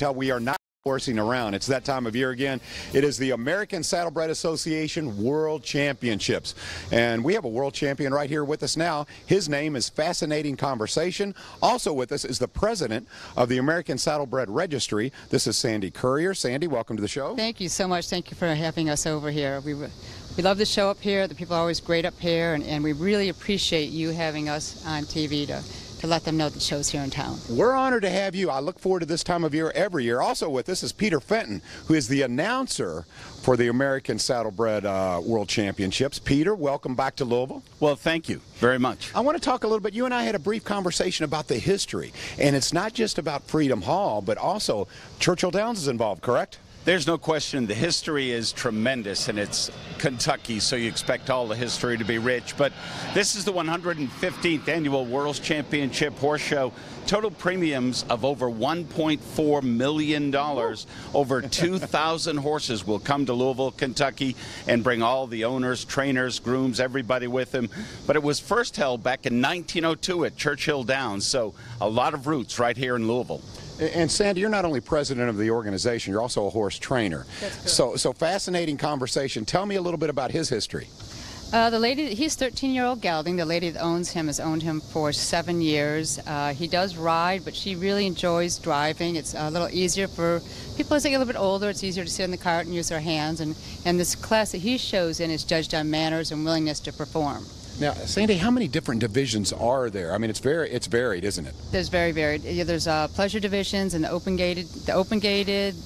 tell we are not horsing around. It's that time of year again. It is the American Saddlebred Association World Championships. And we have a world champion right here with us now. His name is Fascinating Conversation. Also with us is the president of the American Saddlebred Registry. This is Sandy Currier. Sandy, welcome to the show. Thank you so much. Thank you for having us over here. We love the show up here. The people are always great up here, and we really appreciate you having us on TV to let them know the show's here in town. We're honored to have you. I look forward to this time of year every year. Also with us is Peter Fenton, who is the announcer for the American Saddlebred World Championships. Peter, welcome back to Louisville. Well, thank you very much. I want to talk a little bit. You and I had a brief conversation about the history, and it's not just about Freedom Hall, but also Churchill Downs is involved, correct? There's no question the history is tremendous, and it's Kentucky, so you expect all the history to be rich. But this is the 115th Annual World Championship Horse Show. Total premiums of over $1.4 million. Over 2,000 horses will come to Louisville, Kentucky, and bring all the owners, trainers, grooms, everybody with them. But it was first held back in 1902 at Churchill Downs, so a lot of roots right here in Louisville. And Sandy, you're not only president of the organization, you're also a horse trainer. That's correct. So fascinating conversation. Tell me a little bit about his history. The lady, he's 13-year-old gelding. The lady that owns him has owned him for 7 years. He does ride, but she really enjoys driving. It's a little easier for people as they get a little bit older. It's easier to sit in the cart and use their hands. And this class that he shows in is judged on manners and willingness to perform. Now, Sandy, how many different divisions are there? I mean, it's varied, isn't it? There's very varied. There's pleasure divisions and the open gated,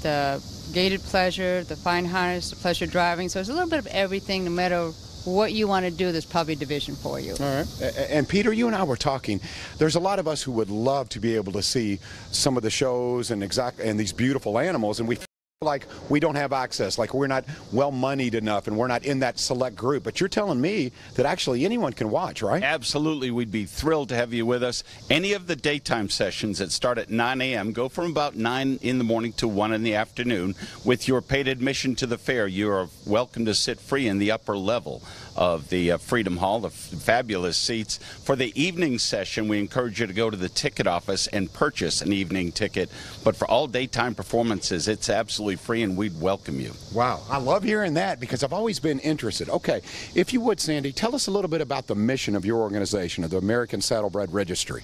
the gated pleasure, the fine harness, the pleasure driving. So there's a little bit of everything. No matter what you want to do, there's probably a division for you. All right. And Peter, you and I were talking. There's a lot of us who would love to be able to see some of the shows and these beautiful animals, and we feel like we don't have access, like we're not well-moneyed enough and we're not in that select group. But you're telling me that actually anyone can watch, right? Absolutely. We'd be thrilled to have you with us. Any of the daytime sessions that start at 9 a.m. go from about 9 in the morning to 1 in the afternoon. With your paid admission to the fair, you are welcome to sit free in the upper level of the Freedom Hall, the fabulous seats. For the evening session, we encourage you to go to the ticket office and purchase an evening ticket. But for all daytime performances, it's absolutely free, and we'd welcome you. Wow, I love hearing that because I've always been interested. Okay, if you would, Sandy, tell us a little bit about the mission of your organization, of the American Saddlebred Registry.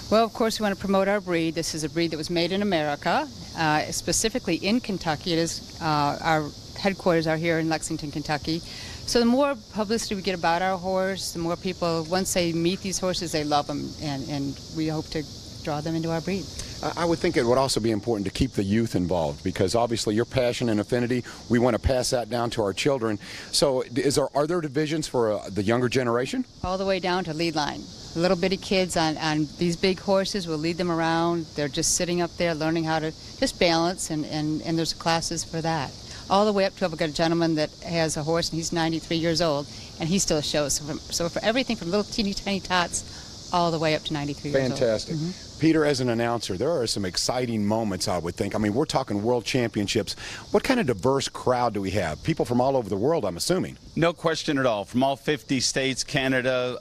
Well, of course, we want to promote our breed. This is a breed that was made in America, specifically in Kentucky. It is our headquarters are here in Lexington, Kentucky. So the more publicity we get about our horse, the more people, once they meet these horses, they love them, and we hope to draw them into our breed. I would think it would also be important to keep the youth involved because obviously your passion and affinity, we want to pass that down to our children. So are there divisions for the younger generation? All the way down to lead line. Little bitty kids on these big horses, we'll lead them around. They're just sitting up there learning how to just balance, and there's classes for that. All the way up to, I've got a gentleman that has a horse, and he's 93 years old, and he still shows. So for everything from little teeny tiny tots all the way up to 93 years old. Fantastic. Peter, as an announcer, there are some exciting moments, I would think. I mean, we're talking world championships. What kind of diverse crowd do we have? People from all over the world, I'm assuming. No question at all. From all 50 states, Canada,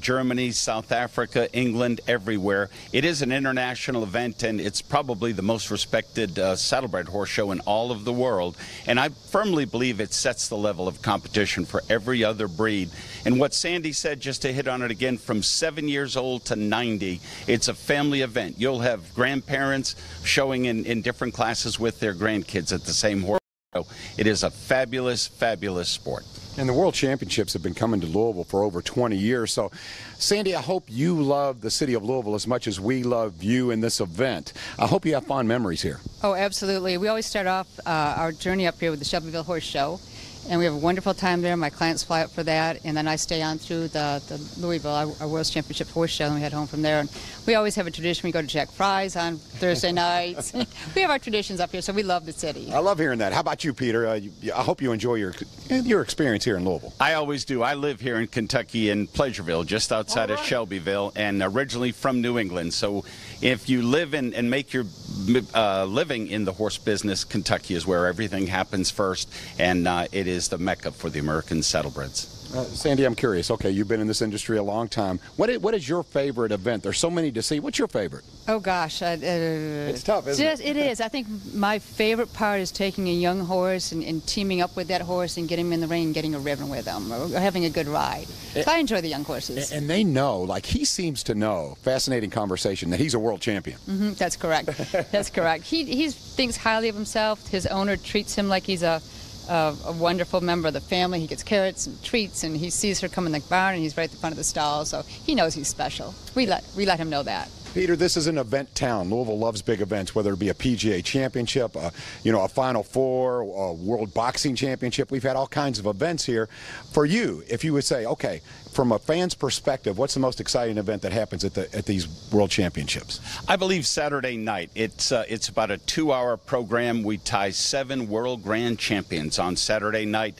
Germany, South Africa, England, everywhere. It is an international event, and it's probably the most respected saddlebred horse show in all of the world. And I firmly believe it sets the level of competition for every other breed. And what Sandy said, just to hit on it again, from 7 years old to 90, it's a family event. You'll have grandparents showing in different classes with their grandkids at the same horse show. It is a fabulous, fabulous sport. And the World Championships have been coming to Louisville for over 20 years. So, Sandy, I hope you love the city of Louisville as much as we love you in this event. I hope you have fond memories here. Oh, absolutely. We always start off our journey up here with the Shelbyville Horse Show. And we have a wonderful time there. My clients fly up for that, and then I stay on through the Louisville, our World Championship Horse Show, and we head home from there. And we always have a tradition. We go to Jack Fry's on Thursday nights. We have our traditions up here, so we love the city. I love hearing that. How about you, Peter? I hope you enjoy your experience here in Louisville. I always do. I live here in Kentucky in Pleasureville, just outside of Shelbyville, and originally from New England. So if you live and make your living in the horse business, Kentucky is where everything happens first, and it is the mecca for the American Saddlebreds. Sandy, I'm curious. Okay, you've been in this industry a long time. What is your favorite event? There's so many to see. What's your favorite? Oh gosh, it's tough, isn't it? It is. I think my favorite part is taking a young horse and teaming up with that horse and getting him in the ring and getting a ribbon with them, or having a good ride. So I enjoy the young horses. And they know, like he seems to know, fascinating conversation, that he's a world champion. That's correct. That's correct. He thinks highly of himself. His owner treats him like he's a wonderful member of the family. He gets carrots and treats, and he sees her come in the barn, and he's right at the front of the stall, so he knows he's special. We let him know that. Peter, this is an event town. Louisville loves big events, whether it be a PGA championship, a Final Four, a World Boxing Championship. We've had all kinds of events here. For you, if you would say, okay, from a fan's perspective, what's the most exciting event that happens at these World Championships? I believe Saturday night. It's about a 2-hour program. We tie 7 World Grand Champions on Saturday night.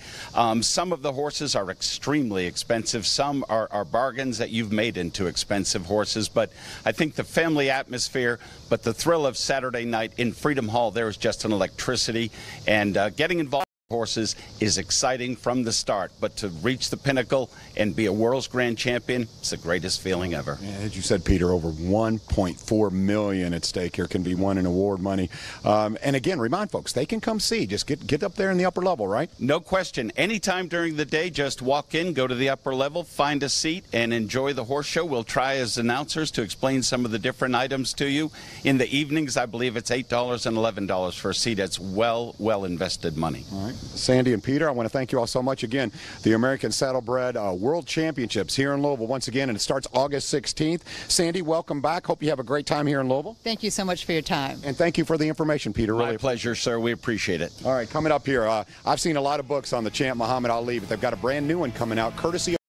Some of the horses are extremely expensive. Some are bargains that you've made into expensive horses. But I think the family atmosphere, but the thrill of Saturday night in Freedom Hall, there is just an electricity. And getting involved horses is exciting from the start, but to reach the pinnacle and be a world's grand champion, it's the greatest feeling ever. Yeah, as you said, Peter, over $1.4 million at stake here can be won in award money. And again, remind folks, they can come see. Just get up there in the upper level, right? No question. Anytime during the day, just walk in, go to the upper level, find a seat, and enjoy the horse show. We'll try as announcers to explain some of the different items to you. In the evenings, I believe it's $8 and $11 for a seat. It's well invested money. All right. Sandy and Peter, I want to thank you all so much again. The American Saddlebred World Championships here in Louisville once again, and it starts August 16th. Sandy, welcome back. Hope you have a great time here in Louisville. Thank you so much for your time. And thank you for the information, Peter. My pleasure, sir. We appreciate it. All right, coming up here, I've seen a lot of books on the champ Muhammad Ali, but they've got a brand new one coming out, courtesy